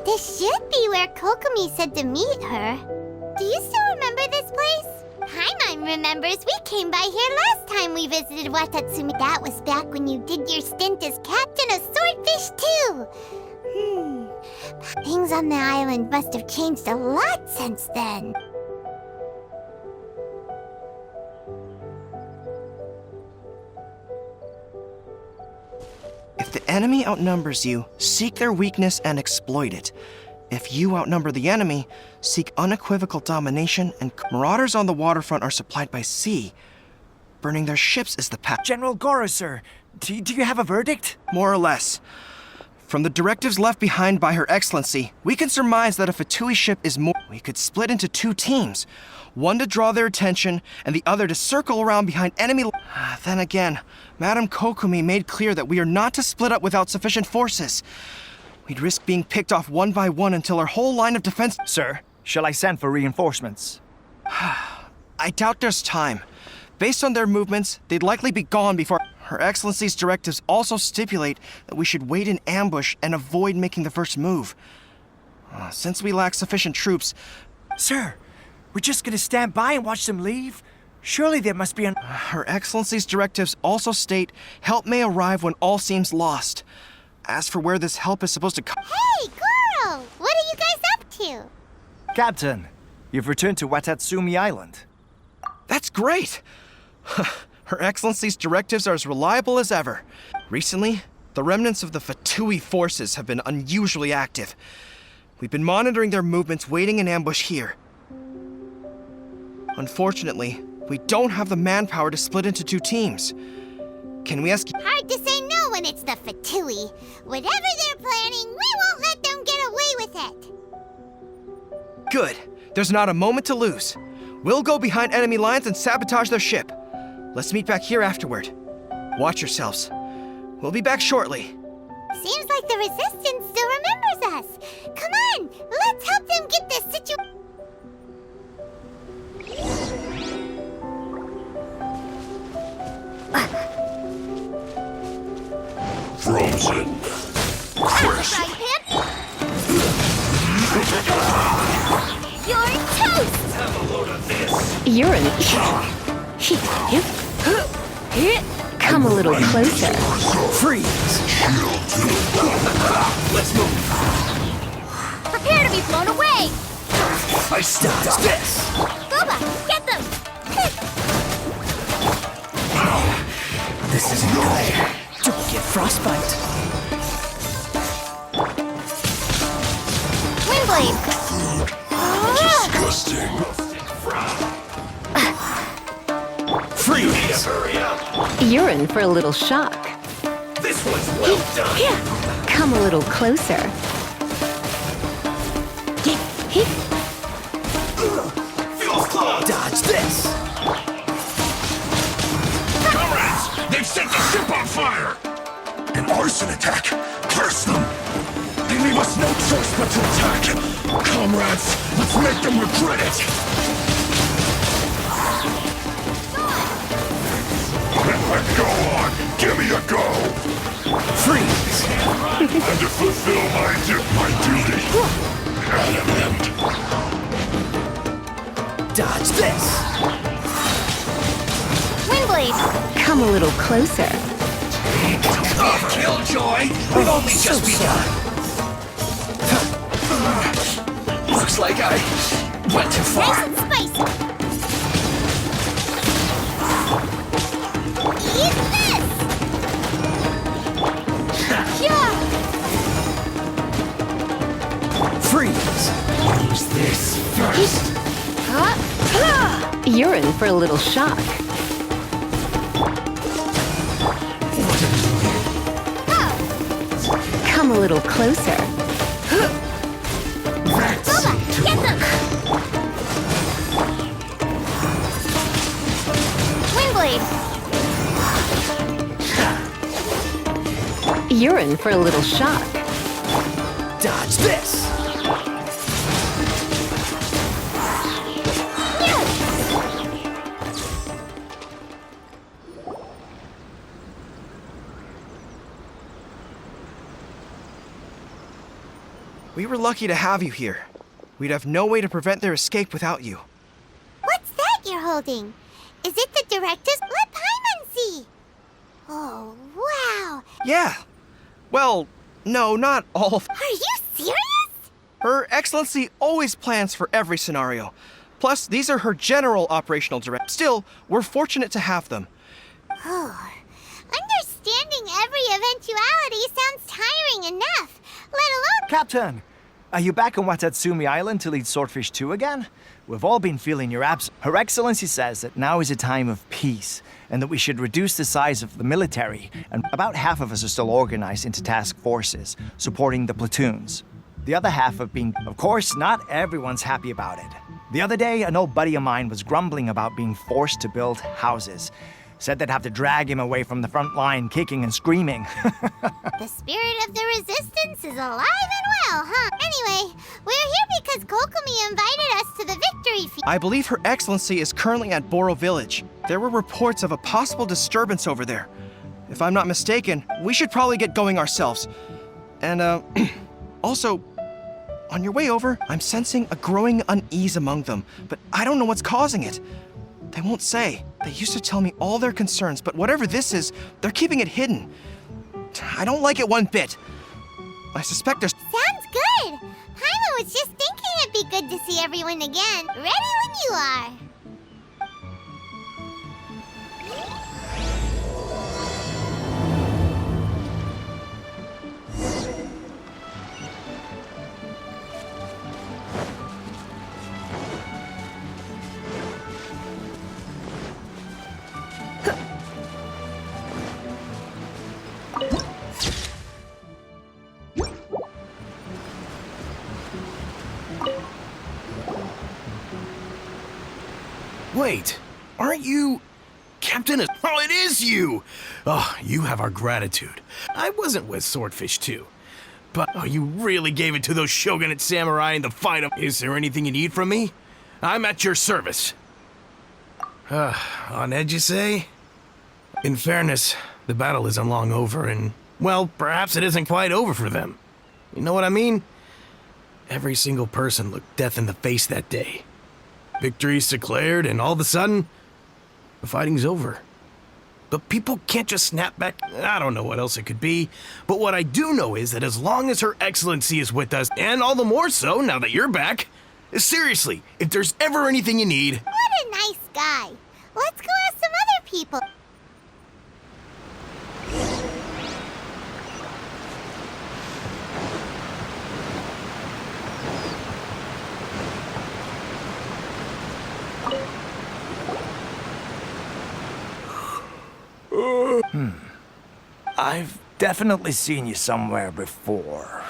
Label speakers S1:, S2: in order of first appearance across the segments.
S1: This should be where Kokomi said to meet her. Do you still remember this place? Paimon remembers we came by here last time we visited Watatsumi. That was back when you did your stint as captain of Swordfish too. Things on the island must have changed a lot since then.
S2: If the enemy outnumbers you, seek their weakness and exploit it. If you outnumber the enemy, seek unequivocal domination, and marauders on the waterfront are supplied by sea. Burning their ships is the path.
S3: General Goro, sir, do you have a verdict?
S2: More or less. From the directives left behind by Her Excellency, we can surmise that if a Tui ship is more, we could split into two teams. One to draw their attention, and the other to circle around behind enemy. Then again, Madame Kokomi made clear that we are not to split up without sufficient forces. We'd risk being picked off one by one until our whole line of defense.
S3: Sir, shall I send for reinforcements?
S2: I doubt there's time. Based on their movements, they'd likely be gone before. Her Excellency's directives also stipulate that we should wait in ambush and avoid making the first move. Since we lack sufficient troops...
S3: Sir, we're just gonna stand by and watch them leave? Surely there must be an...
S2: Her Excellency's directives also state help may arrive when all seems lost. As for where this help is supposed to come...
S1: Hey, Goro! What are you guys up to?
S3: Captain, you've returned to Watatsumi Island.
S2: That's great! Her Excellency's directives are as reliable as ever. Recently, the remnants of the Fatui forces have been unusually active. We've been monitoring their movements, waiting in ambush here. Unfortunately, we don't have the manpower to split into two teams. Can we ask...
S1: Hard to say no when it's the Fatui. Whatever they're planning, we won't let them get away with it.
S2: Good. There's not a moment to lose. We'll go behind enemy lines and sabotage their ship. Let's meet back here afterward. Watch yourselves. We'll be back shortly.
S1: Seems like the Resistance still remembers us. Come on, let's help them get this situation.
S4: Frozen. Crisp.
S1: You're toast!
S4: Have a load of this.
S5: You're in. Come a little closer.
S3: Freeze!
S4: Let's move.
S1: Prepare to be blown away!
S3: I stopped this!
S1: Booba, get them!
S3: This isn't good. Don't get frostbite.
S1: Windblade!
S4: Disgusting.
S3: Freeze!
S4: Hurry up.
S5: You're in for a little shock.
S4: This one's well done.
S5: Come a little closer.
S4: Feels close.
S3: Dodge this!
S4: Comrades, they've set the ship on fire. An arson attack. Curse them. They leave us no choice but to attack. Comrades, let's make them regret it. Go on, give me a go.
S3: Freeze!
S4: And to fulfill my duty.
S3: Dodge this!
S1: Windblade!
S5: Come a little closer.
S4: Oh, Killjoy! We've only just begun. Looks like I went too far.
S1: Nice and spicy! Eat this! Yeah!
S3: Freeze! Use this first.
S5: You're in for a little shock. Come a little closer.
S1: Booba, get them! Windblade!
S5: You're in for a little shock.
S3: Dodge this!
S2: We were lucky to have you here. We'd have no way to prevent their escape without you.
S1: What's that you're holding? Is it the director's? Let Paimon see. Oh, wow.
S2: Yeah. Well, no, not all of...
S1: Are you serious?
S2: Her Excellency always plans for every scenario. Plus, these are her general operational directives. Still, we're fortunate to have them.
S1: Oh, understanding every eventuality sounds tiring enough, let alone...
S3: Captain, are you back on Watatsumi Island to lead Swordfish 2 again? We've all been feeling your absence. Her Excellency says that now is a time of peace, and that we should reduce the size of the military, and about half of us are still organized into task forces, supporting the platoons. The other half have been... Of course, not everyone's happy about it. The other day, an old buddy of mine was grumbling about being forced to build houses. Said they'd have to drag him away from the front line, kicking and screaming.
S1: The spirit of the resistance is alive and well, huh? Anyway, we're here because Kokomi invited us to the victory feast.
S2: I believe Her Excellency is currently at Boro Village. There were reports of a possible disturbance over there. If I'm not mistaken, we should probably get going ourselves. And, also, on your way over, I'm sensing a growing unease among them, but I don't know what's causing it. They won't say. They used to tell me all their concerns, but whatever this is, they're keeping it hidden. I don't like it one bit. I suspect there's...
S1: Sounds good. Paimon was just thinking it'd be good to see everyone again. Ready when you are.
S4: Wait, aren't you... Captain is... Oh, it is you! Oh, you have our gratitude. I wasn't with Swordfish 2. But, oh, you really gave it to those shogunate samurai in the fight. Is there anything you need from me? I'm at your service. On edge, you say? In fairness, the battle isn't long over, and, well, perhaps it isn't quite over for them. You know what I mean? Every single person looked death in the face that day. Victory's declared, and all of a sudden, the fighting's over. But people can't just snap back. I don't know what else it could be. But what I do know is that as long as Her Excellency is with us, and all the more so now that you're back, seriously, if there's ever anything you need...
S1: What a nice guy. Let's go ask some other people.
S3: I've definitely seen you somewhere before.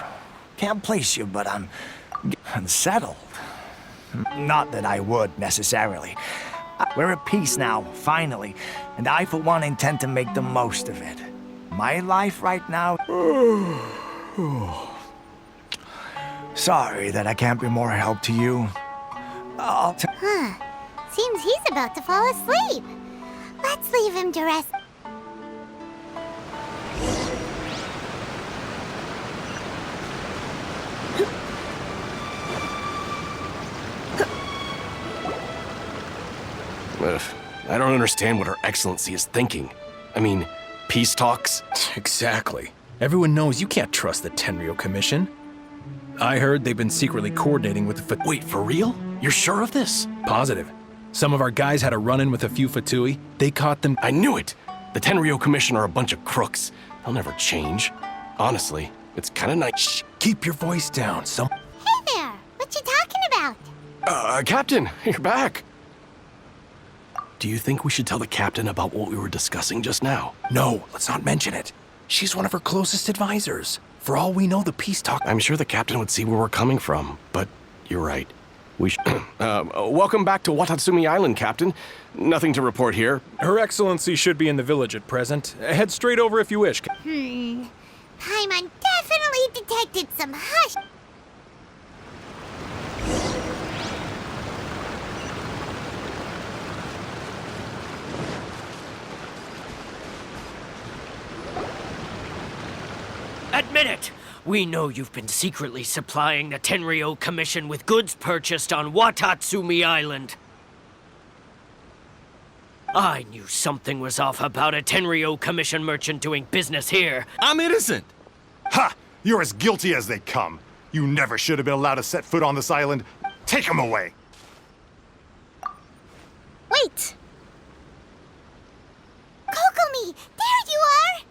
S3: Can't place you, but I'm unsettled. Not that I would, necessarily. We're at peace now, finally, and I, for one, intend to make the most of it. My life right now... Sorry that I can't be more help to you.
S1: Seems he's about to fall asleep. Let's leave him to rest.
S6: I don't understand what Her Excellency is thinking. I mean, peace talks?
S7: Exactly. Everyone knows you can't trust the Tenryo Commission. I heard they've been secretly coordinating with the
S6: Wait, for real? You're sure of this?
S7: Positive. Some of our guys had a run-in with a few Fatui. They caught them.
S6: I knew it! The Tenryo Commission are a bunch of crooks. They'll never change. Honestly, it's kinda nice.
S7: Shh, keep your voice down.
S1: Hey there! What you talking about?
S6: Captain, you're back. Do you think we should tell the captain about what we were discussing just now?
S7: No, let's not mention it. She's one of her closest advisors. For all we know, the peace talk...
S6: I'm sure the captain would see where we're coming from, but you're right. We should... welcome back to Watatsumi Island, Captain. Nothing to report here.
S7: Her Excellency should be in the village at present. Head straight over if you wish.
S1: Paimon definitely detected some hush.
S8: Admit it! We know you've been secretly supplying the Tenryou Commission with goods purchased on Watatsumi Island. I knew something was off about a Tenryou Commission merchant doing business here.
S9: I'm innocent!
S10: Ha! You're as guilty as they come. You never should have been allowed to set foot on this island. Take him away!
S1: Wait! Kokomi, there you are!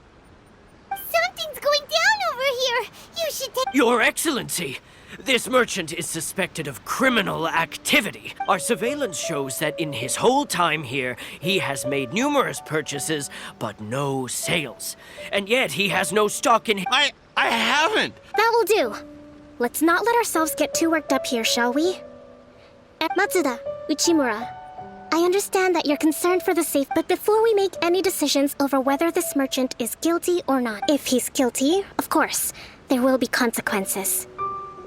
S1: Something's going down over here. You should take—
S8: Your Excellency! This merchant is suspected of criminal activity. Our surveillance shows that in his whole time here, he has made numerous purchases, but no sales. And yet he has no stock in—
S9: I haven't!
S11: That will do. Let's not let ourselves get too worked up here, shall we? Matsuda, Uchimura, I understand that you're concerned for the safe, but before we make any decisions over whether this merchant is guilty or not, if he's guilty, of course, there will be consequences.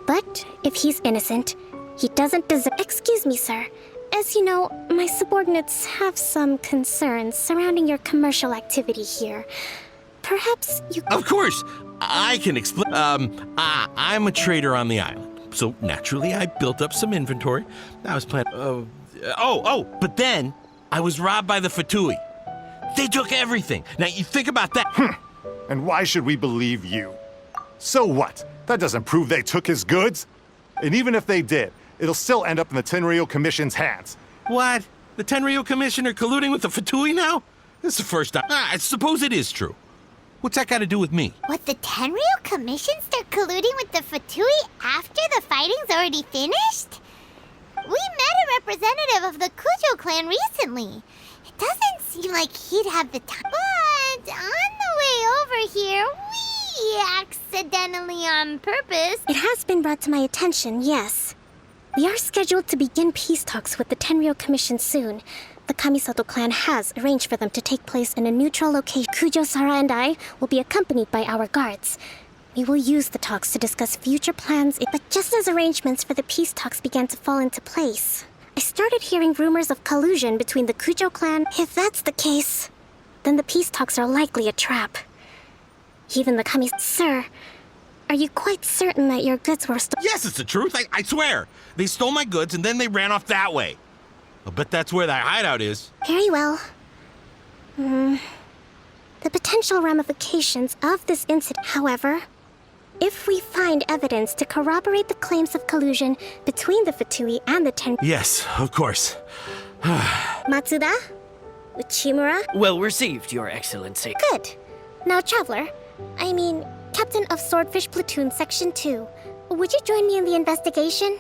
S11: But if he's innocent, he doesn't deserve— Excuse me, sir. As you know, my subordinates have some concerns surrounding your commercial activity here. Perhaps you—
S9: Of course! I can explain. I'm a trader on the island. So naturally, I built up some inventory. I was planning. But then I was robbed by the Fatui. They took everything. Now you think about that.
S10: And why should we believe you? So what? That doesn't prove they took his goods. And even if they did, it'll still end up in the Tenryou Commission's hands.
S9: What? The Tenryou Commission are colluding with the Fatui now? This is the first time. I suppose it is true. What's that got to do with me?
S1: What, the Tenryou Commission start colluding with the Fatui after the fighting's already finished? We met a representative of the Kujo clan recently. It doesn't seem like he'd have the time. But on the way over here, we accidentally on purpose—
S11: It has been brought to my attention, yes. We are scheduled to begin peace talks with the Tenryou Commission soon. The Kamisato clan has arranged for them to take place in a neutral location. Kujo, Sara, and I will be accompanied by our guards. We will use the talks to discuss future plans, but just as arrangements for the peace talks began to fall into place, I started hearing rumors of collusion between the Kujo clan. If that's the case, then the peace talks are likely a trap. Even the Sir, are you quite certain that your goods were stolen?
S9: Yes, it's the truth. I swear. They stole my goods and then they ran off that way. I'll bet that's where that hideout is.
S11: Very well. The potential ramifications of this incident, however, if we find evidence to corroborate the claims of collusion between the Fatui and the
S9: Yes, of course.
S11: Matsuda? Uchimura?
S8: Well received, Your Excellency.
S11: Good. Now, Traveler, Captain of Swordfish Platoon Section 2, would you join me in the investigation?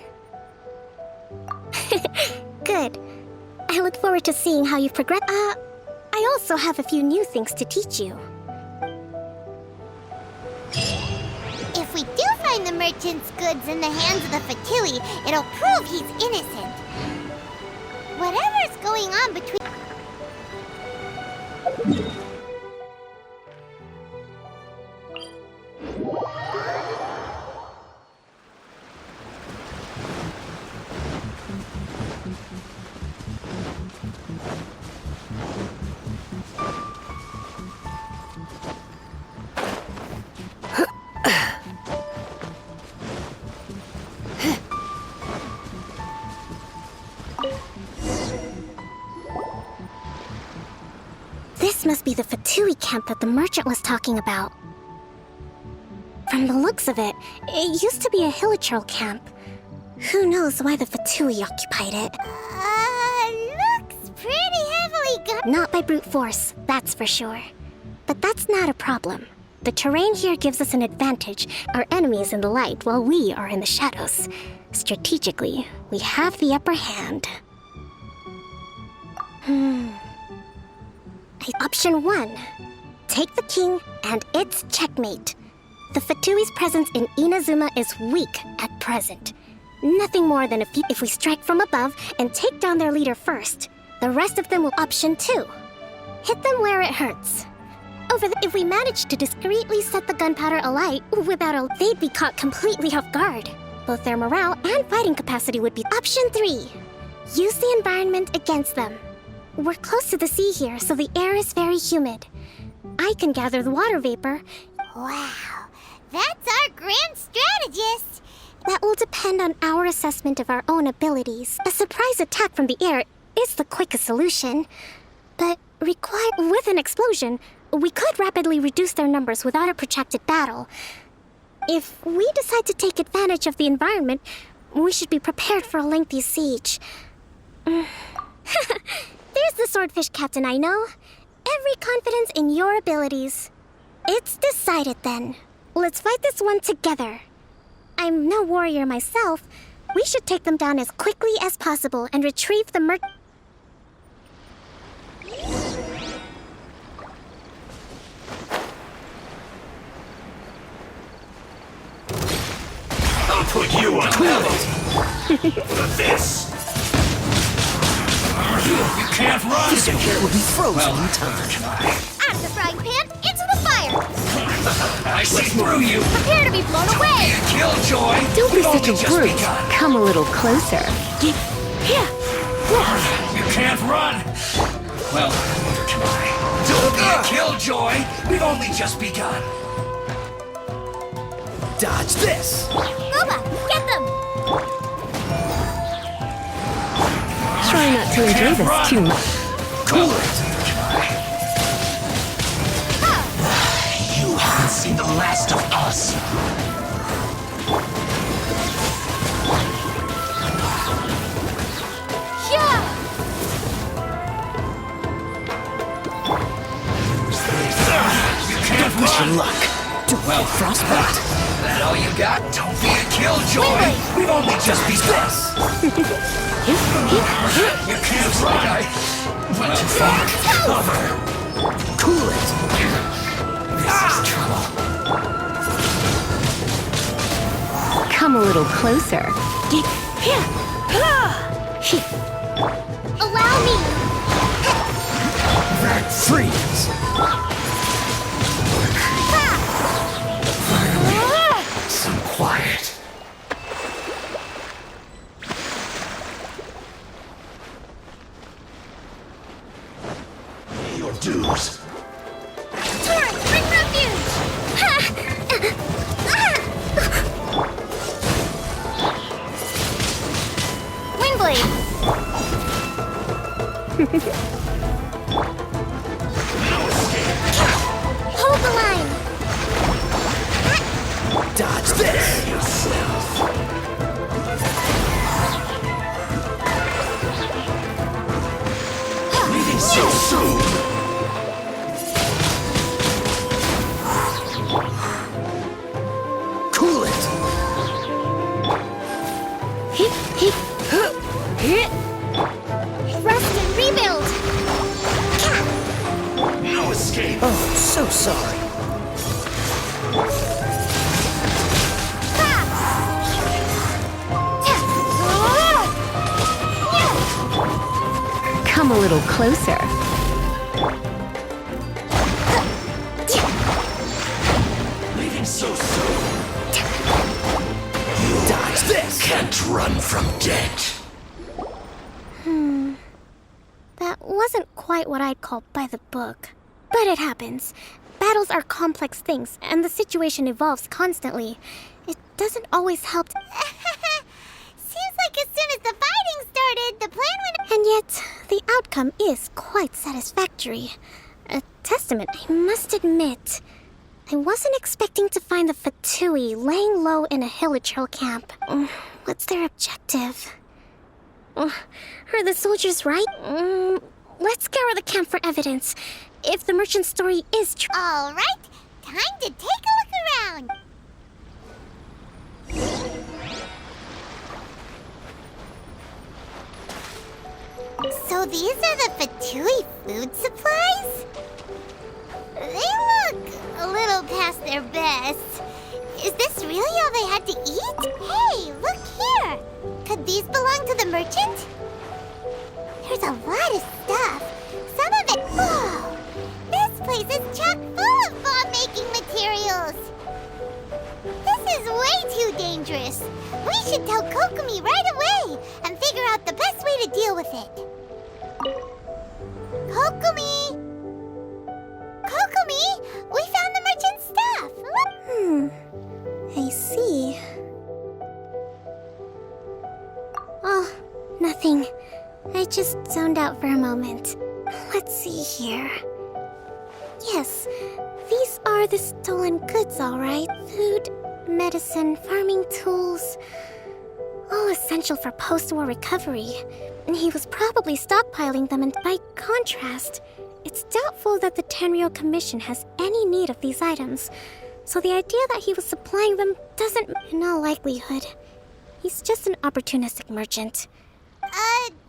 S11: Good. I look forward to seeing how you progress. I also have a few new things to teach you.
S1: If we do find the merchant's goods in the hands of the Fatui, it'll prove he's innocent. Whatever's going on between—
S11: This must be the Fatui camp that the merchant was talking about. From the looks of it, it used to be a Hilichurl camp. Who knows why the Fatui occupied it?
S1: Looks pretty heavily guarded.
S11: Not by brute force, that's for sure. But that's not a problem. The terrain here gives us an advantage. Our enemy is in the light while we are in the shadows. Strategically, we have the upper hand. Option 1. Take the king, and it's checkmate. The Fatui's presence in Inazuma is weak at present. Nothing more than if we strike from above and take down their leader first. The rest of them will— Option 2. Hit them where it hurts. If we manage to discreetly set the gunpowder alight they'd be caught completely off guard. Both their morale and fighting capacity would be— Option 3. Use the environment against them. We're close to the sea here, so the air is very humid. I can gather the water vapor.
S1: Wow, That's our grand strategist.
S11: That will depend on our assessment of our own abilities. A surprise attack from the air is the quickest solution. But with an explosion, we could rapidly reduce their numbers without a protracted battle. If we decide to take advantage of the environment, we should be prepared for a lengthy siege. There's the swordfish captain I know. Every confidence in your abilities. It's decided then. Let's fight this one together. I'm no warrior myself. We should take them down as quickly as possible and retrieve the
S4: I'll put you on penalty for this. You can't run.
S8: This here will be frozen in time.
S1: Out of the frying pan, into the fire.
S4: I see through you.
S1: Prepare to be blown away.
S4: Killjoy.
S5: Don't be such a brute. Come a little closer.
S4: You can't run. Well, neither can I. Don't be a killjoy. We've only just begun.
S8: Dodge this.
S1: Booba, get them.
S5: Try not to enjoy this too much.
S4: Cool it. You haven't seen the last of us.
S1: Yeah.
S4: You can't
S8: Wish
S4: run.
S8: you luck. Well, frostbite.
S4: That all you got? Don't be a killjoy. We've only just begun. You can't run. Went too far. Cover.
S8: Cool it.
S4: This is trouble.
S5: Come a little closer.
S1: Allow me.
S8: Freeze.
S4: Some quiet. Your dues.
S1: Torrent, bring refuge. Windblade. Hold the line.
S8: Dodge this.
S4: Leaving so soon.
S8: Cool it.
S1: Rest and rebuild.
S4: No escape.
S8: Oh, so sorry.
S5: Come a little closer.
S4: Leaving so soon.
S8: Dodge this.
S4: Can't run from death.
S11: That wasn't quite what I'd call by the book. But it happens. Battles are complex things, and the situation evolves constantly. It doesn't always help.
S1: Seems like as soon as the fighting started, the plan went.
S11: And yet, the outcome is quite satisfactory. A testament, I must admit. I wasn't expecting to find the Fatui laying low in a hilichurl camp. What's their objective? Are the soldiers right? Let's scour the camp for evidence. If the merchant's story is true.
S1: All right, time to take a look around. So these are the Fatui food supplies? They look a little past their best. Is this really all they had to eat? Hey, look here! Could these belong to the merchant? There's a lot of stuff. Some of it... Whoa! This place is chock full of bomb-making materials! This is way too dangerous. We should tell Kokomi right away and figure out the best way to deal with it. Kokomi!
S11: for a moment. Let's see here. Yes, these are the stolen goods, all right. Food, medicine, farming tools. All essential for post-war recovery. And he was probably stockpiling them, and by contrast, it's doubtful that the Tenryou Commission has any need of these items. So the idea that he was supplying them doesn't, in all likelihood. He's just an opportunistic merchant.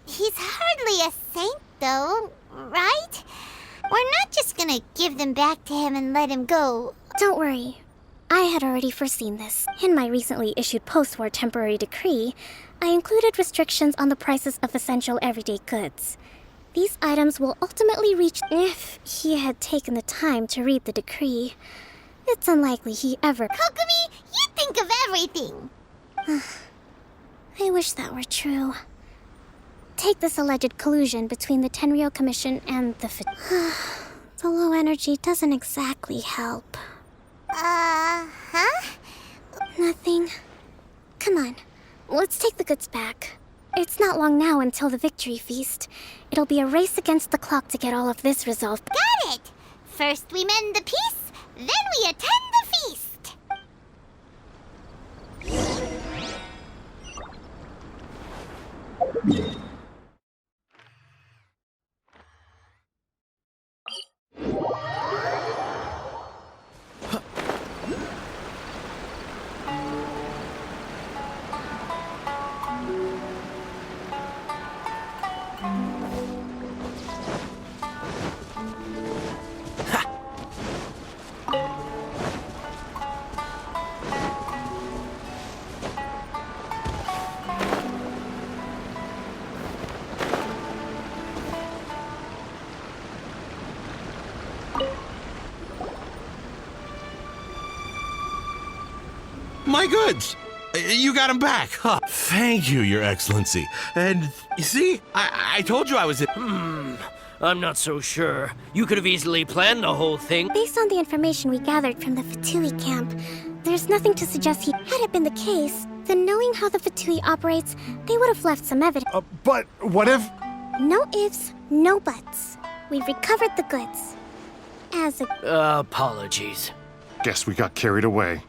S1: He's hardly a saint, though, right? We're not just gonna give them back to him and let him go.
S11: Don't worry. I had already foreseen this. In my recently issued post-war temporary decree, I included restrictions on the prices of essential everyday goods. These items will ultimately reach if he had taken the time to read the decree. It's unlikely he ever...
S1: Kokomi, you think of everything!
S11: I wish that were true. Take this alleged collusion between the Tenryou Commission and the The low energy doesn't exactly help.
S1: Huh?
S11: Nothing. Come on, let's take the goods back. It's not long now until the victory feast. It'll be a race against the clock to get all of this resolved.
S1: Got it! First we mend the peace, then we attend the feast!
S9: My goods! You got them back. Huh. Thank you, Your Excellency. And you see, I told you I was...
S8: I'm not so sure. You could have easily planned the whole thing.
S11: Based on the information we gathered from the Fatui camp, there's nothing to suggest he... Had it been the case, then knowing how the Fatui operates, they would have left some evidence.
S10: But what if...
S11: No ifs, no buts. We've recovered the goods. As a...
S8: Apologies.
S10: Guess we got carried away.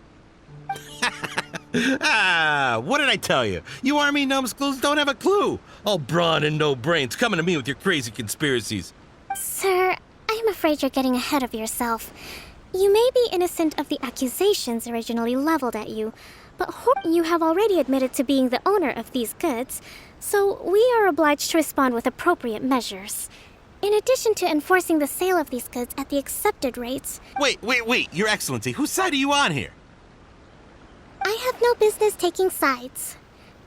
S9: What did I tell you? You army numbskulls don't have a clue. All brawn and no brains coming to me with your crazy conspiracies.
S11: Sir, I'm afraid you're getting ahead of yourself. You may be innocent of the accusations originally leveled at you, but you have already admitted to being the owner of these goods, so we are obliged to respond with appropriate measures. In addition to enforcing the sale of these goods at the accepted rates...
S9: Wait, Your Excellency, whose side are you on here?
S11: I have no business taking sides.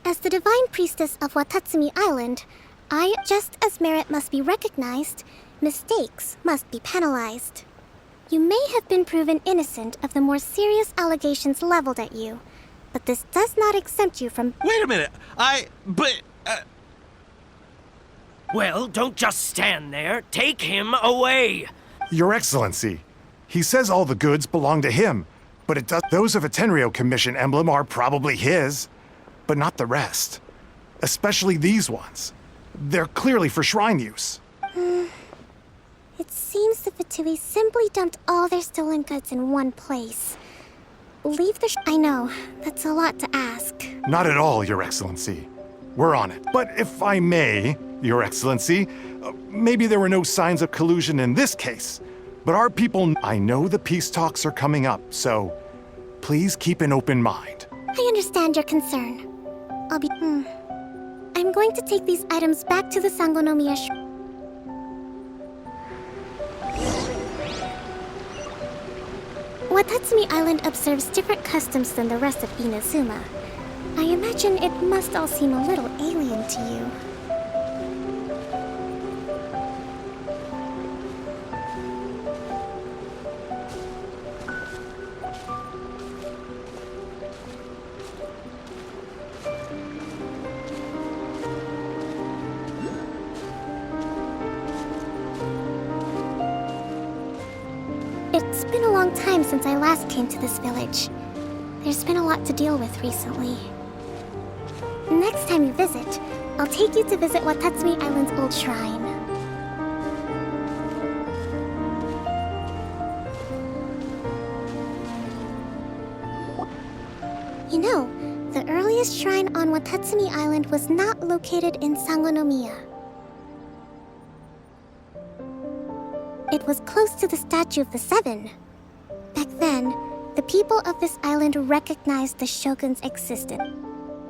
S11: As the divine priestess of Watatsumi Island, just as merit must be recognized, mistakes must be penalized. You may have been proven innocent of the more serious allegations leveled at you, but this does not exempt you from...
S9: Wait a minute,
S8: Well, don't just stand there. Take him away.
S10: Your Excellency, he says all the goods belong to him, but it does. Those of a Tenryou Commission emblem are probably his, but not the rest. Especially these ones. They're clearly for shrine use.
S11: It seems the Fatui simply dumped all their stolen goods in one place. Leave the I know, that's a lot to ask.
S10: Not at all, Your Excellency. We're on it. But if I may, Your Excellency, maybe there were no signs of collusion in this case. But our people... I know the peace talks are coming up, so please keep an open mind.
S11: I understand your concern. I'll be... I'm going to take these items back to the Sangonomiya Watatsumi Island observes different customs than the rest of Inazuma. I imagine it must all seem a little alien to you. It's been a long time since I last came to this village. There's been a lot to deal with recently. Next time you visit, I'll take you to visit Watatsumi Island's old shrine. You know, the earliest shrine on Watatsumi Island was not located in Sangonomiya. It was close to the Statue of the Seven. Back then, the people of this island recognized the Shogun's existence.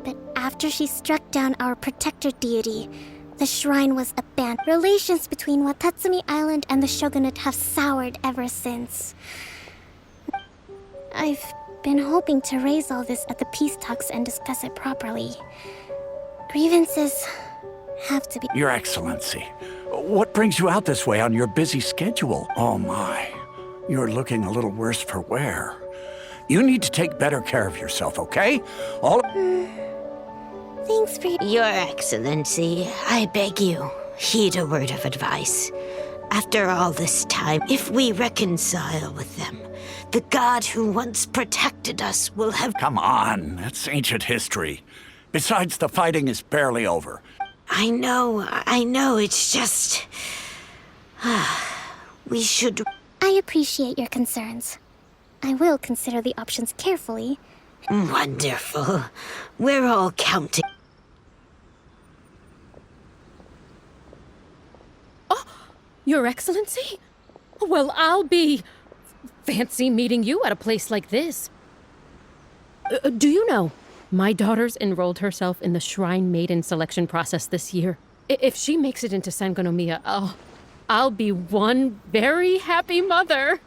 S11: But after she struck down our protector deity, the shrine was abandoned. Relations between Watatsumi Island and the Shogunate have soured ever since. I've been hoping to raise all this at the peace talks and discuss it properly. Grievances have to be...
S12: Your Excellency, what brings you out this way on your busy schedule? Oh my, you're looking a little worse for wear. You need to take better care of yourself, okay?
S11: Thanks for...
S13: Your Excellency, I beg you, heed a word of advice. After all this time, if we reconcile with them, the god who once protected us will have...
S12: Come on, that's ancient history. Besides, the fighting is barely over.
S13: I know, it's just... we should...
S11: I appreciate your concerns. I will consider the options carefully.
S13: Wonderful. We're all counting.
S5: Oh, Your Excellency? Well, I'll be... fancy meeting you at a place like this. Do you know, my daughter's enrolled herself in the Shrine Maiden selection process this year. If she makes it into Sangonomiya, I'll be one very happy mother.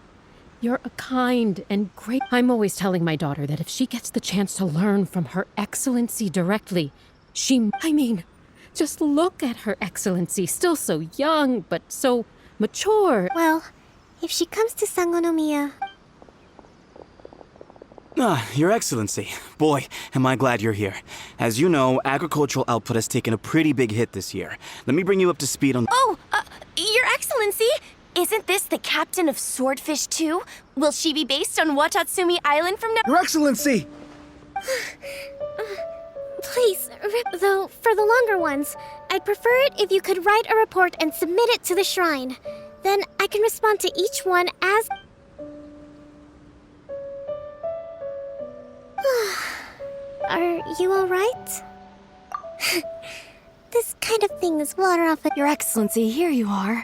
S5: You're a kind and great... I'm always telling my daughter that if she gets the chance to learn from Her Excellency directly, just look at Her Excellency, still so young, but so mature.
S11: Well, if she comes to Sangonomiya...
S14: Your Excellency. Boy, am I glad you're here. As you know, agricultural output has taken a pretty big hit this year. Let me bring you up to speed on...
S15: Oh, Your Excellency! Isn't this the captain of Swordfish 2? Will she be based on Watatsumi Island from now?
S16: Your Excellency!
S11: Please, though, for the longer ones, I'd prefer it if you could write a report and submit it to the shrine. Then I can respond to each one as... Are you alright? This kind of thing is water off a...
S15: Your Excellency, here you are.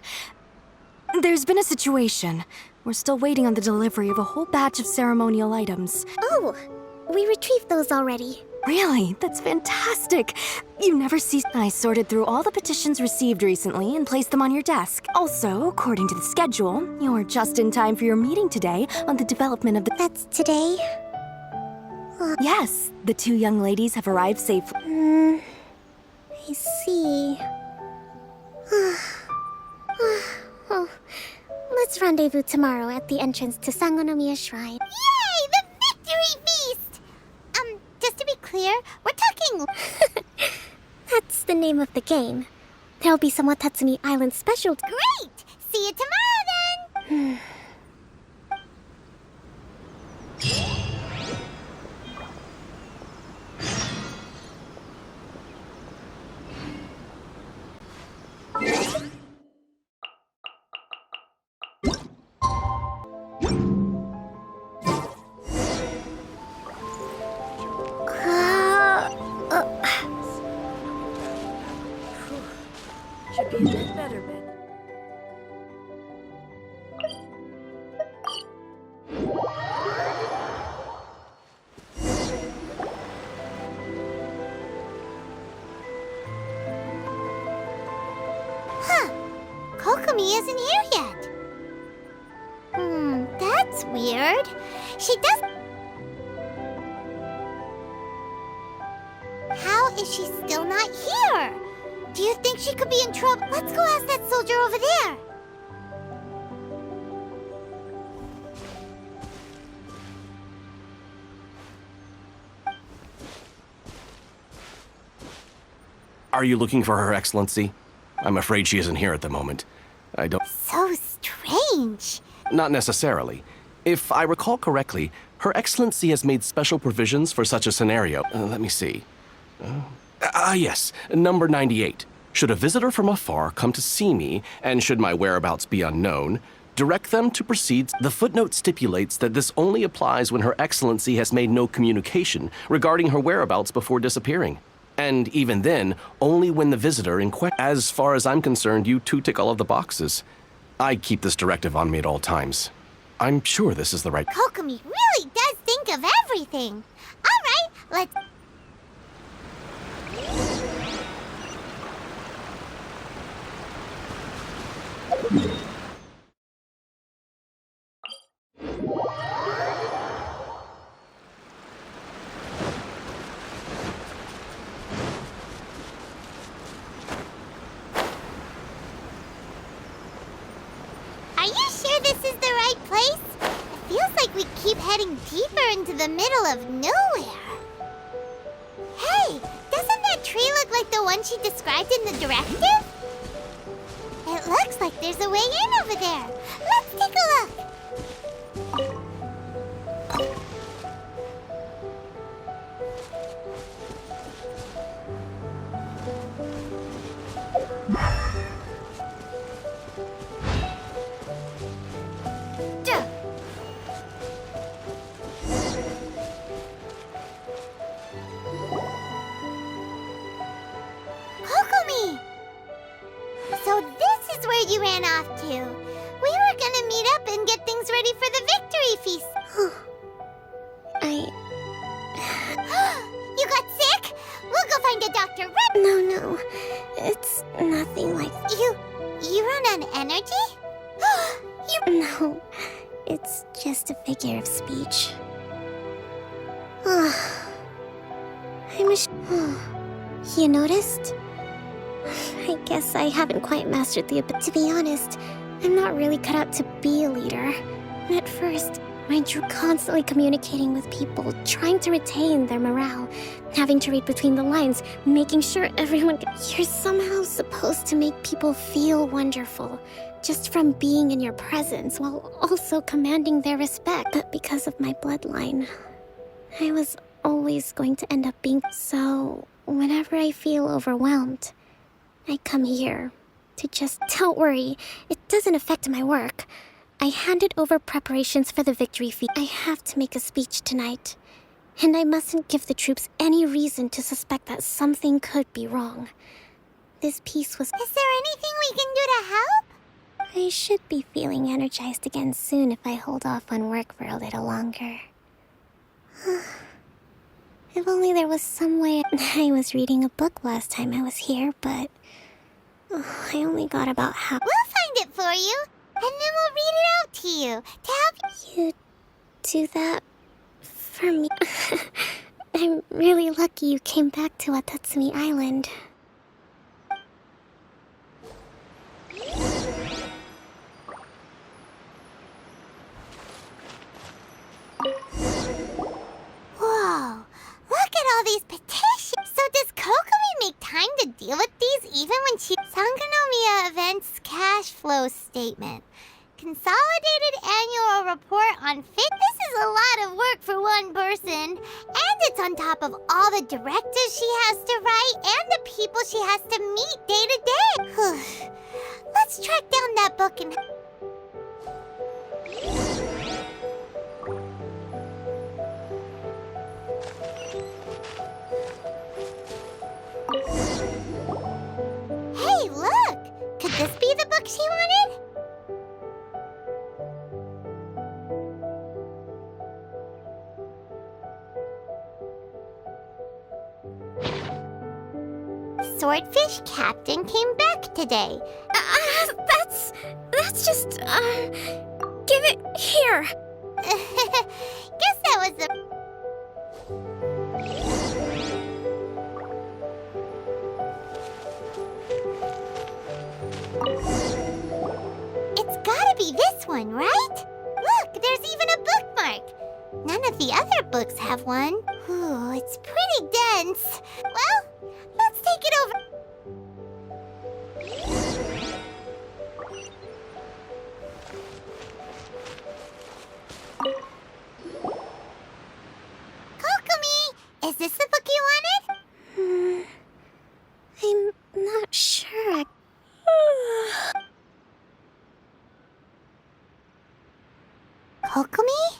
S15: There's been a situation. We're still waiting on the delivery of a whole batch of ceremonial items.
S11: Oh, we retrieved those already.
S15: Really? That's fantastic. You never cease... I sorted through all the petitions received recently and placed them on your desk. Also, according to the schedule, you're just in time for your meeting today on the development of the...
S11: That's today?
S15: Yes, the two young ladies have arrived safely.
S11: I see. Oh, let's rendezvous tomorrow at the entrance to Sangonomiya Shrine.
S1: Yay! The victory feast! Just to be clear, we're talking...
S11: That's the name of the game. There'll be some Watatsumi Island special...
S1: Great! See you tomorrow, then!
S15: Should be a bit better, Ben.
S1: Kokomi isn't here yet. That's weird. She does... How is she still not here? Do you think she could be in trouble? Let's go ask that soldier over there.
S6: Are you looking for Her Excellency? I'm afraid she isn't here at the moment. I don't...
S1: So strange.
S6: Not necessarily. If I recall correctly, Her Excellency has made special provisions for such a scenario. Let me see. Yes, number 98. Should a visitor from afar come to see me, and should my whereabouts be unknown, Direct them to proceed. The footnote stipulates that this only applies when Her Excellency has made no communication regarding her whereabouts before disappearing. And even then, only when the visitor in question. As far as I'm concerned, you two tick all of the boxes. I keep this directive on me at all times. I'm sure this is the right.
S1: Kokomi really does think of everything. All right, let's... Are you sure this is the right place? It feels like we keep heading deeper into the middle of nowhere. Hey, doesn't that tree look like the one she described in the directive? It looks like there's a way in over there. Let's take a look. Duh. Kokomi! So this is where you ran off to. We were gonna meet up and get things ready for the victory feast. You got sick? We'll go find a doctor right...
S11: No. It's nothing like...
S1: You run on energy?
S11: No, it's just a figure of speech. You noticed? I guess I haven't quite mastered the ability. To be honest, I'm not really cut out to be a leader. At first, I drew constantly communicating with people, trying to retain their morale, having to read between the lines, making sure everyone... You're somehow supposed to make people feel wonderful, just from being in your presence, while also commanding their respect. But because of my bloodline, I was always going to end up being... So, whenever I feel overwhelmed, I come here to just... Don't worry, it doesn't affect my work. I handed over preparations for the victory feast. I have to make a speech tonight, and I mustn't give the troops any reason to suspect that something could be wrong. This piece was...
S1: Is there anything we can do to help?
S11: I should be feeling energized again soon if I hold off on work for a little longer. If only there was some way... I was reading a book last time I was here, but... I only got about half...
S1: We'll find it for you, and then we'll read it out to you, to help
S11: you... do that... for me? I'm really lucky you came back to Watatsumi Island.
S1: Whoa, look at all these petitions. So does Kokomi make time to deal with these even when she... Sangonomiya Events Cash Flow Statement. Consolidated Annual Report on Fit. This is a lot of work for one person. And it's on top of all the directives she has to write and the people she has to meet day to day. Let's track down that book and... Hey, look! Could this be the book she wanted? Swordfish Captain came back today.
S11: That's just, give it here.
S1: Guess that was the... It's gotta be this one, right? Look, there's even a bookmark. None of the other books have one. Ooh, it's pretty dense. Well, let's take it over. Kokomi, is this the book you wanted?
S11: I'm not sure.
S1: Kokomi?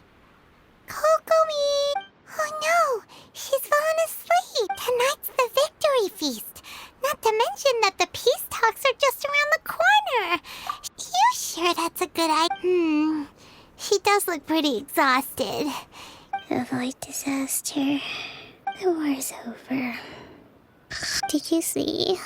S1: Kokomi! Oh no, she's fallen asleep. Tonight's the victory feast. Not to mention that the peace talks are just around the corner. You sure that's a good idea? She does look pretty exhausted.
S11: Avoid disaster. The war's over. Did you see?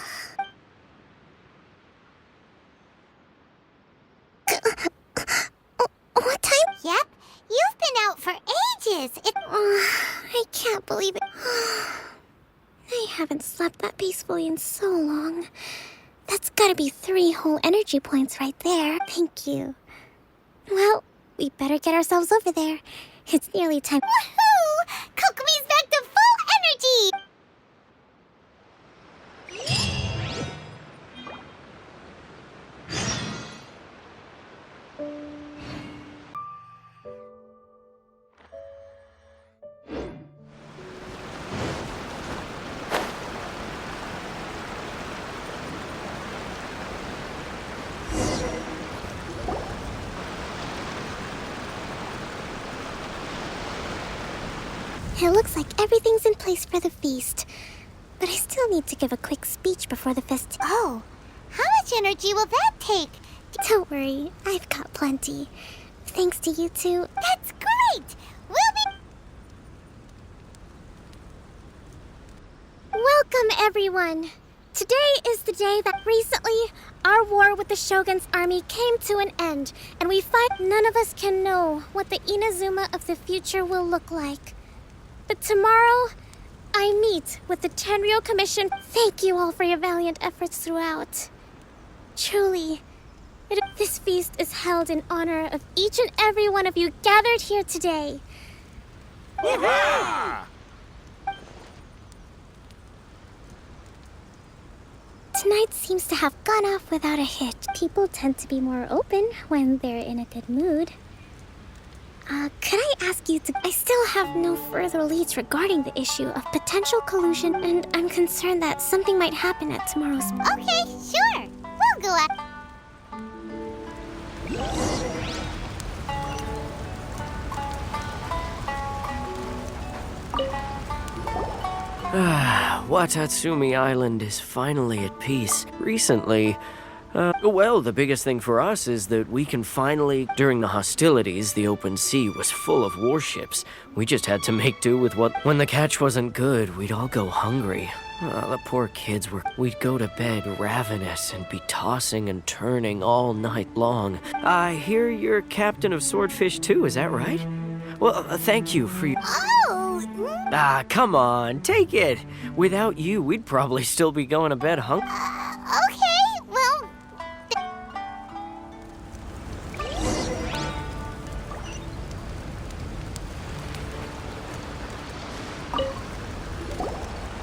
S11: What time?
S1: Yep, you've been out for ages.
S11: I can't believe it. I haven't slept that peacefully in so long. That's gotta be 3 whole energy points right there. Thank you. Well, we better get ourselves over there. It's nearly time.
S1: Woohoo! Kokomi's back to full energy!
S11: It looks like everything's in place for the feast. But I still need to give a quick speech before the fest.
S1: Oh, how much energy will that take?
S11: Don't worry, I've got plenty. Thanks to you two.
S1: That's great! We'll be...
S11: Welcome, everyone! Today is the day that recently our war with the Shogun's army came to an end, and we fight. None of us can know what the Inazuma of the future will look like. But tomorrow, I meet with the Tenryou Commission. Thank you all for your valiant efforts throughout. Truly, this feast is held in honor of each and every one of you gathered here today.
S4: Hurrah!
S11: Tonight seems to have gone off without a hitch. People tend to be more open when they're in a good mood. Could I ask you to... I still have no further leads regarding the issue of potential collusion, and I'm concerned that something might happen at tomorrow's...
S1: Okay, sure. We'll go up.
S8: Watatsumi Island is finally at peace. Recently, well, the biggest thing for us is that we can finally... During the hostilities, the open sea was full of warships. We just had to make do with what... When the catch wasn't good, we'd all go hungry. The poor kids were... We'd go to bed ravenous and be tossing and turning all night long. I hear you're captain of Swordfish too, is that right? Well, thank you for your...
S1: Oh!
S8: Come on, take it. Without you, we'd probably still be going to bed hungry.
S1: Okay, well...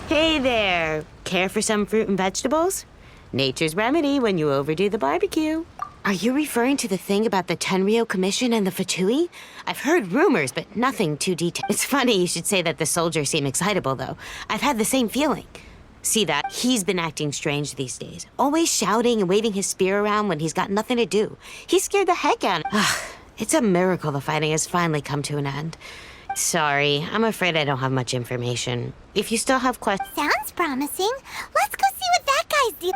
S13: Hey there! Care for some fruit and vegetables? Nature's remedy when you overdo the barbecue. Are you referring to the thing about the Tenryou Commission and the Fatui? I've heard rumors, but nothing too detailed. It's funny you should say that the soldiers seem excitable, though. I've had the same feeling. See that? He's been acting strange these days. Always shouting and waving his spear around when he's got nothing to do. He scared the heck out of... It's a miracle the fighting has finally come to an end. Sorry, I'm afraid I don't have much information. If you still have questions...
S1: Sounds promising. Let's go see what that guy's doing.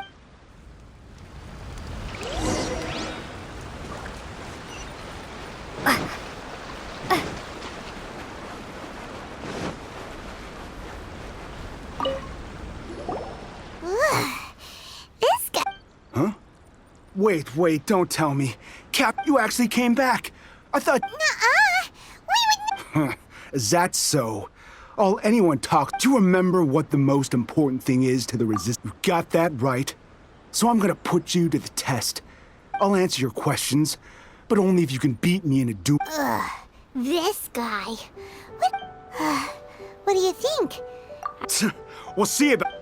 S1: This guy...
S16: Huh? Wait, don't tell me. Cap, you actually came back. I thought...
S1: Nuh-uh! We would...
S16: Is that so? All anyone talks... Do you remember what the most important thing is to the resist? You got that right. So I'm gonna put you to the test. I'll answer your questions, but only if you can beat me in a duel.
S1: Ugh, this guy. What do you think?
S16: We'll see about...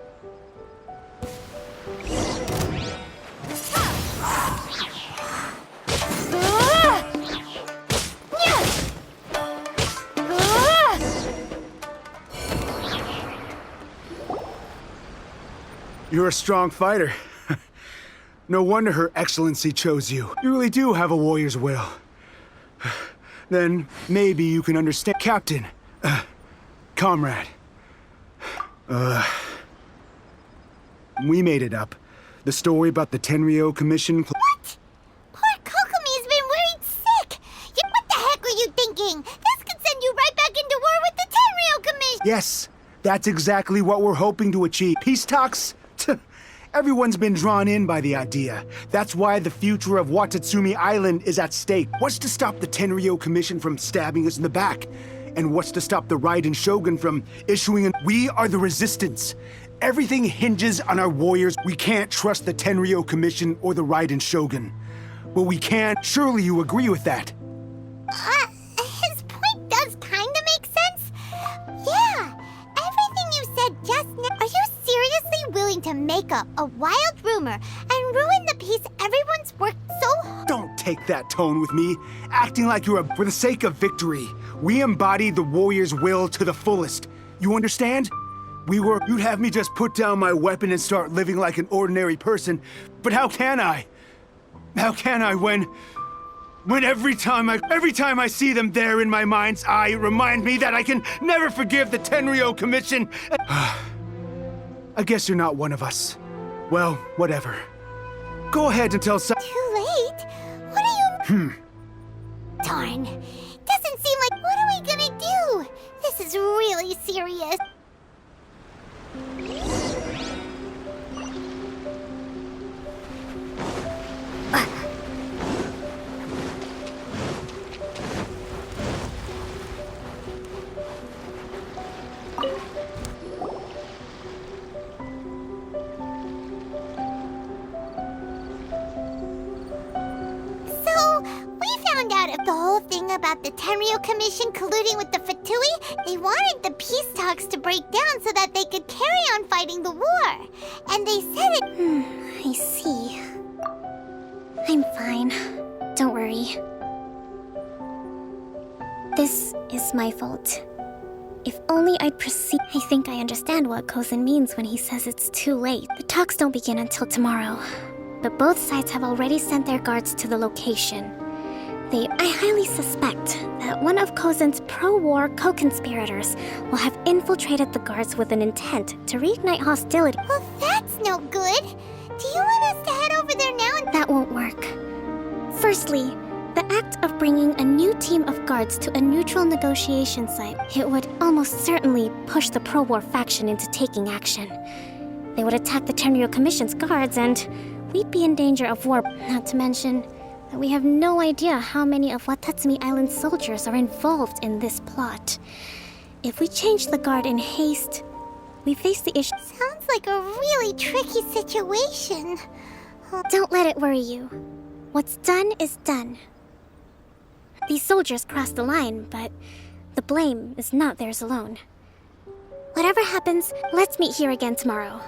S16: You're a strong fighter. No wonder Her Excellency chose you. You really do have a warrior's will. then maybe you can understand. Captain, comrade, we made it up. The story about the Tenryou Commission.
S1: What? Poor Kokomi's been worried sick. What the heck were you thinking? This could send you right back into war with the Tenryou Commission.
S16: Yes, that's exactly what we're hoping to achieve. Peace talks? Everyone's been drawn in by the idea. That's why the future of Watatsumi Island is at stake. What's to stop the Tenryou Commission from stabbing us in the back? And what's to stop the Raiden Shogun from issuing We are the resistance. Everything hinges on our warriors. We can't trust the Tenryou Commission or the Raiden Shogun. But we can. Surely you agree with that.
S1: His point does kinda make sense. Yeah, everything you said just now. Are you seriously willing to make up a wild rumor and ruin the peace everyone's worked so hard?
S16: Don't take that tone with me, acting like you're for the sake of victory. We embody the warrior's will to the fullest. You understand? You'd have me just put down my weapon and start living like an ordinary person. But how can I? How can I when every time I see them there in my mind's eye, it reminds me that I can never forgive the Tenryou Commission. I guess you're not one of us. Well, whatever. Go ahead and tell some.
S1: Too late? What are you... Darn. Doesn't seem like... What are we gonna do? This is really serious. The whole thing about the Tenryou Commission colluding with the Fatui, they wanted the peace talks to break down so that they could carry on fighting the war. And they said it...
S11: I see. I'm fine. Don't worry. This is my fault. If only I'd proceed. I think I understand what Kozen means when he says it's too late. The talks don't begin until tomorrow. But both sides have already sent their guards to the location. I highly suspect that one of Kozen's pro-war co-conspirators will have infiltrated the guards with an intent to reignite hostility.
S1: Well, that's no good. Do you want us to head over there now and...
S11: That won't work. Firstly, the act of bringing a new team of guards to a neutral negotiation site, it would almost certainly push the pro-war faction into taking action. They would attack the Tenryou Commission's guards and we'd be in danger of war, not to mention... that we have no idea how many of Watatsumi Island's soldiers are involved in this plot. If we change the guard in haste, we face the issue.
S1: Sounds like a really tricky situation.
S11: Don't let it worry you. What's done is done. These soldiers crossed the line, but the blame is not theirs alone. Whatever happens, let's meet here again tomorrow.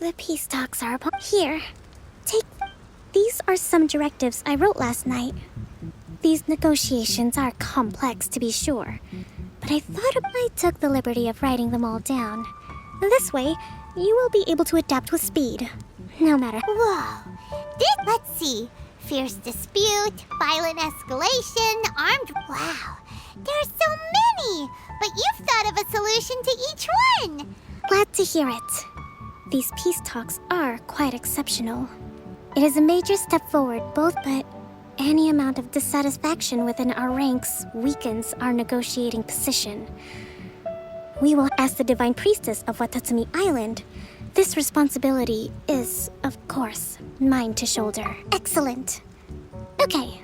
S11: The peace talks are here. Take. These are some directives I wrote last night. These negotiations are complex, to be sure, but I thought I took the liberty of writing them all down. This way, you will be able to adapt with speed, no matter.
S1: Whoa. Let's see. Fierce dispute, violent escalation, armed. Wow. There's so many! But you've thought of a solution to each one!
S11: Glad to hear it. These peace talks are quite exceptional. It is a major step forward, but any amount of dissatisfaction within our ranks weakens our negotiating position. We will ask the Divine Priestess of Watatsumi Island. This responsibility is, of course, mine to shoulder.
S1: Excellent.
S11: Okay.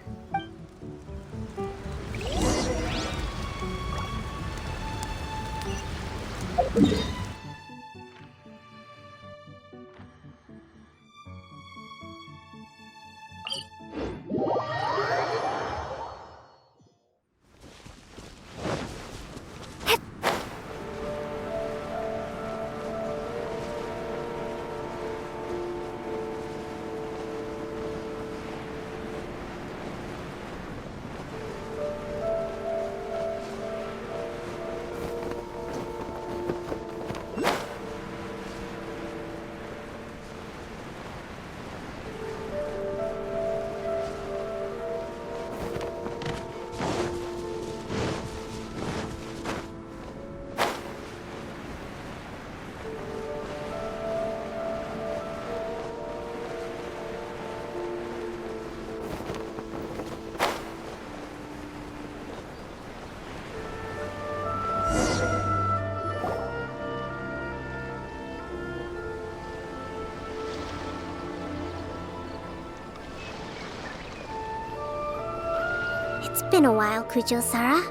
S11: It's been a while, Kujo-Sara.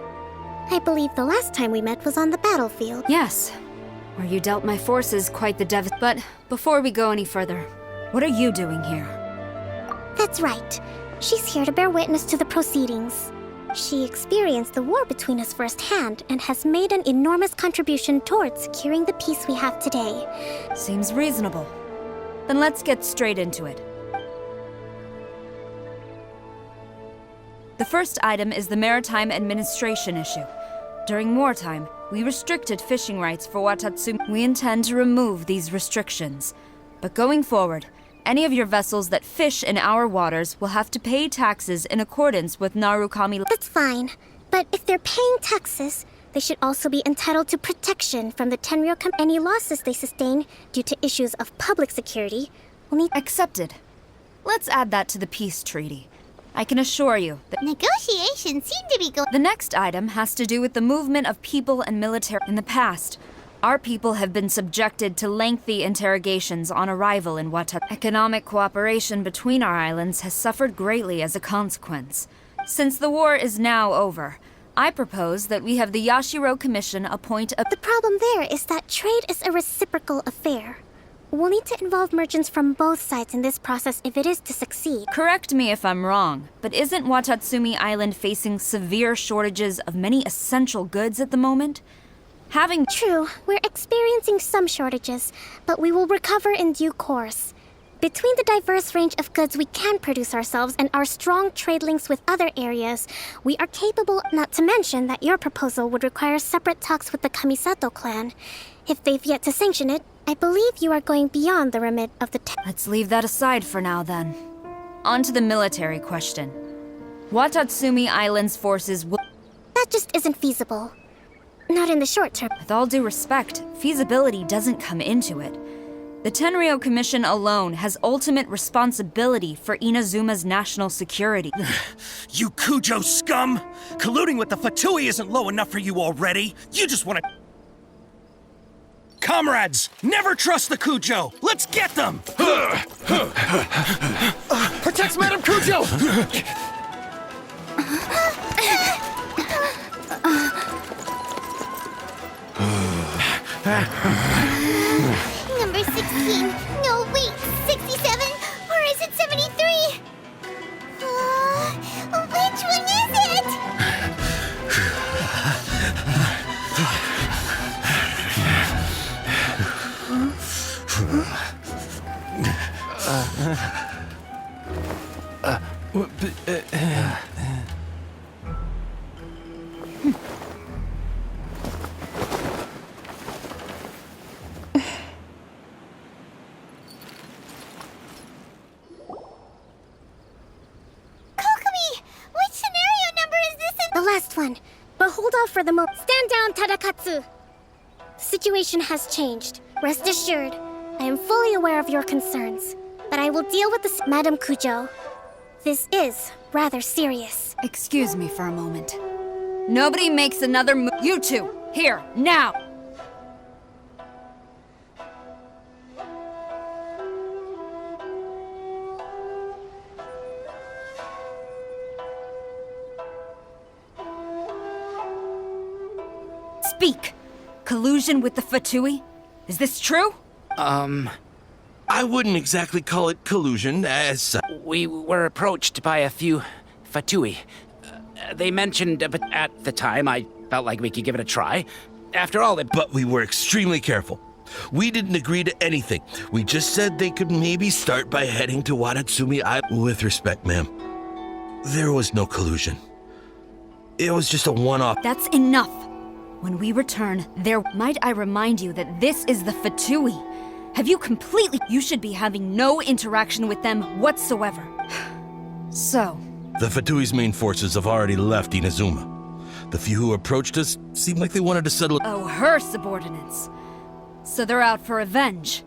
S11: I believe the last time we met was on the battlefield.
S17: Yes, where you dealt my forces quite the But before we go any further, what are you doing here?
S11: That's right. She's here to bear witness to the proceedings. She experienced the war between us firsthand and has made an enormous contribution towards securing the peace we have today.
S17: Seems reasonable. Then let's get straight into it. The first item is the maritime administration issue. During wartime, we restricted fishing rights for Watatsumi. We intend to remove these restrictions. But going forward, any of your vessels that fish in our waters will have to pay taxes in accordance with Narukami.
S11: That's fine. But if they're paying taxes, they should also be entitled to protection from the Tenryo. Any losses they sustain due to issues of public security will need.
S17: Accepted. Let's add that to the peace treaty. I can assure you that
S1: negotiations seem to be going.
S17: The next item has to do with the movement of people and military. In the past, our people have been subjected to lengthy interrogations on arrival in Watatsumi. Economic cooperation between our islands has suffered greatly as a consequence. Since the war is now over, I propose that we have the Yashiro Commission appoint a...
S11: The problem there is that trade is a reciprocal affair. We'll need to involve merchants from both sides in this process if it is to succeed.
S17: Correct me if I'm wrong, but isn't Watatsumi Island facing severe shortages of many essential goods at the moment?
S11: True, we're experiencing some shortages, but we will recover in due course. Between the diverse range of goods we can produce ourselves and our strong trade links with other areas, we are capable, not to mention that your proposal would require separate talks with the Kamisato clan. If they've yet to sanction it, I believe you are going beyond the remit of the...
S17: Let's leave that aside for now, then. On to the military question. Watatsumi Island's forces will...
S11: That just isn't feasible. Not in the short term.
S17: With all due respect, feasibility doesn't come into it. The Tenryo Commission alone has ultimate responsibility for Inazuma's national security.
S18: You Kujo scum! Colluding with the Fatui isn't low enough for you already. You just want to... Comrades, never trust the Kujo! Let's get them!
S4: Protect Madame Kujo!
S1: Number 16. No, wait. 67? Or is it 73? Which one is it? Which scenario number is this in?
S11: The last one. But hold off for the moment. Stand down, Tadakatsu! The situation has changed. Rest assured, I am fully aware of your concerns. But I will deal with this. Madam Kujo, this is rather serious.
S17: Excuse me for a moment. Nobody makes another move. You two, here, now! Speak! Collusion with the Fatui? Is this true?
S9: I wouldn't exactly call it collusion, as
S19: We were approached by a few Fatui. They mentioned, but at the time, I felt like we could give it a try. After all,
S9: But we were extremely careful. We didn't agree to anything. We just said they could maybe start by heading to Watatsumi Island. With respect, ma'am, there was no collusion. It was just a one-off.
S17: That's enough. When we return, might I remind you that this is the Fatui. Have you completely... You should be having no interaction with them whatsoever. So...
S9: The Fatui's main forces have already left Inazuma. The few who approached us seemed like they wanted to settle...
S17: Oh, her subordinates. So they're out for revenge.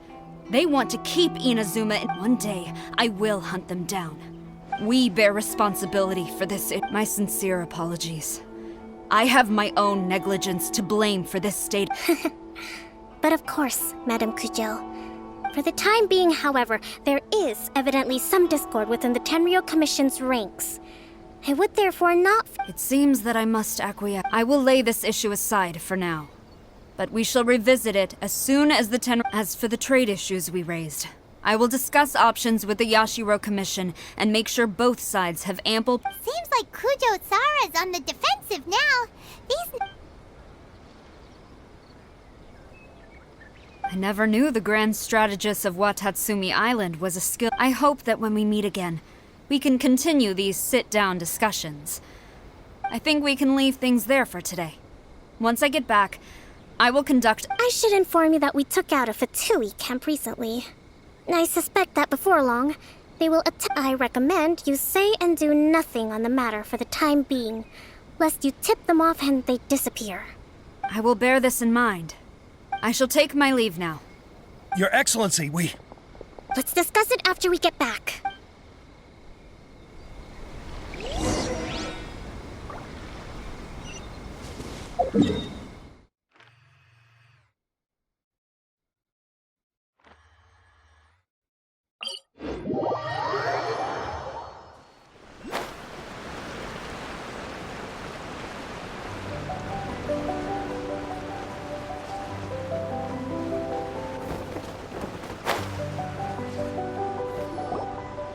S17: They want to keep Inazuma, and one day I will hunt them down. We bear responsibility for this. My sincere apologies. I have my own negligence to blame for this state.
S11: But of course, Madam Kujo. For the time being, however, there is evidently some discord within the Tenryou Commission's ranks. I would therefore not...
S17: It seems that I must acquiesce. I will lay this issue aside for now. But we shall revisit it as soon as As for the trade issues we raised, I will discuss options with the Yashiro Commission and make sure both sides have ample...
S1: Seems like Kujo Sara's on the defensive now.
S17: I never knew the grand strategist of Watatsumi Island was a skill. I hope that when we meet again, we can continue these sit-down discussions. I think we can leave things there for today. Once I get back, I will conduct...
S11: I should inform you that we took out a Fatui camp recently. I suspect that before long, they will I recommend you say and do nothing on the matter for the time being, lest you tip them off and they disappear.
S17: I will bear this in mind. I shall take my leave now.
S18: Your Excellency,
S11: Let's discuss it after we get back.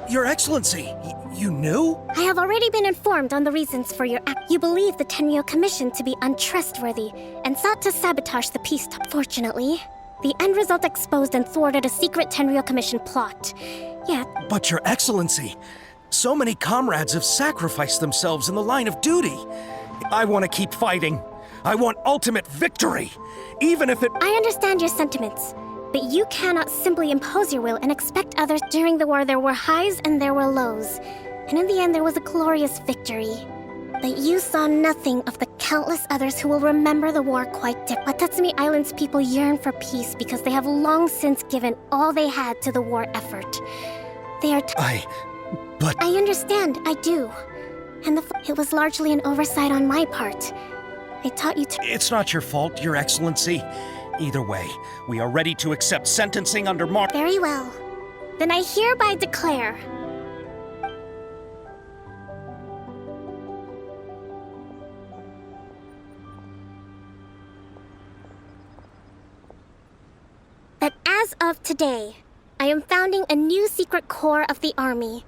S18: Your Excellency, you knew?
S11: I have already been informed on the reasons for your act. You believe the Tenryou Commission to be untrustworthy and sought to sabotage the peace talks. Fortunately, the end result exposed and thwarted a secret Tenryou Commission plot. Yet...
S18: But Your Excellency, so many comrades have sacrificed themselves in the line of duty. I want to keep fighting. I want ultimate victory, even if it...
S11: I understand your sentiments. But you cannot simply impose your will and expect others. During the war, there were highs and there were lows. And in the end, there was a glorious victory. But you saw nothing of the countless others who will remember the war quite differently. Watatsumi Island's people yearn for peace because they have long since given all they had to the war effort. They are...
S18: But...
S11: I understand, I do. And it was largely an oversight on my part. I taught you to...
S18: It's not your fault, Your Excellency. Either way, we are ready to accept sentencing under
S11: Very well. Then I hereby declare... that as of today, I am founding a new secret corps of the army.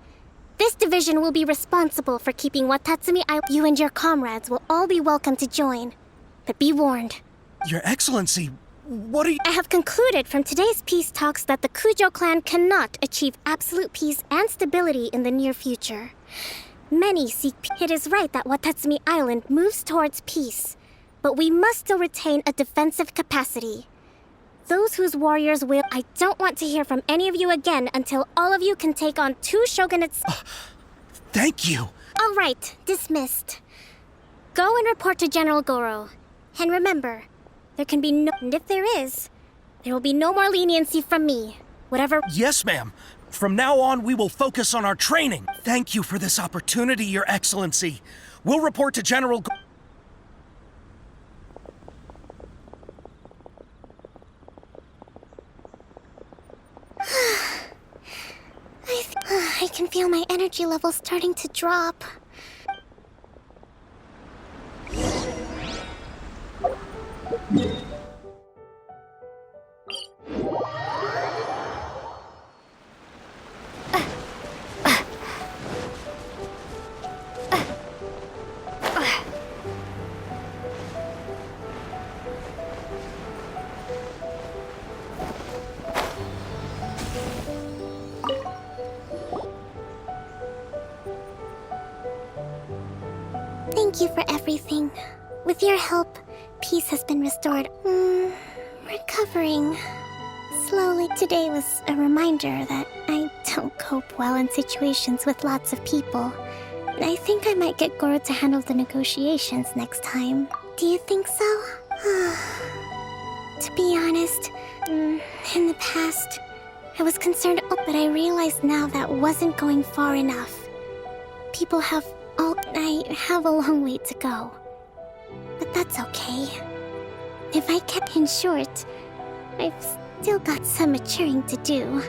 S11: This division will be responsible for keeping Watatsumi Island. You and your comrades will all be welcome to join. But be warned.
S18: Your Excellency, what are you—
S11: I have concluded from today's peace talks that the Kujo clan cannot achieve absolute peace and stability in the near future. Many seek peace. It is right that Watatsumi Island moves towards peace, but we must still retain a defensive capacity. Those whose warriors will— I don't want to hear from any of you again until all of you can take on 2 shogunates.
S18: Thank you.
S11: All right, dismissed. Go and report to General Goro. And remember, there can be no— and if there is, there will be no more leniency from me. Whatever—
S18: Yes, ma'am. From now on, we will focus on our training. Thank you for this opportunity, Your Excellency. We'll report to General
S11: I can feel my energy levels starting to drop. Thank you for everything. With your help, peace has been restored. Recovering. Slowly. Today was a reminder that I don't cope well in situations with lots of people. I think I might get Goro to handle the negotiations next time. Do you think so? To be honest, in the past, I was concerned, but I realized now that wasn't going far enough. People have I have a long way to go. But that's okay. If I kept in short, I've still got some maturing to do.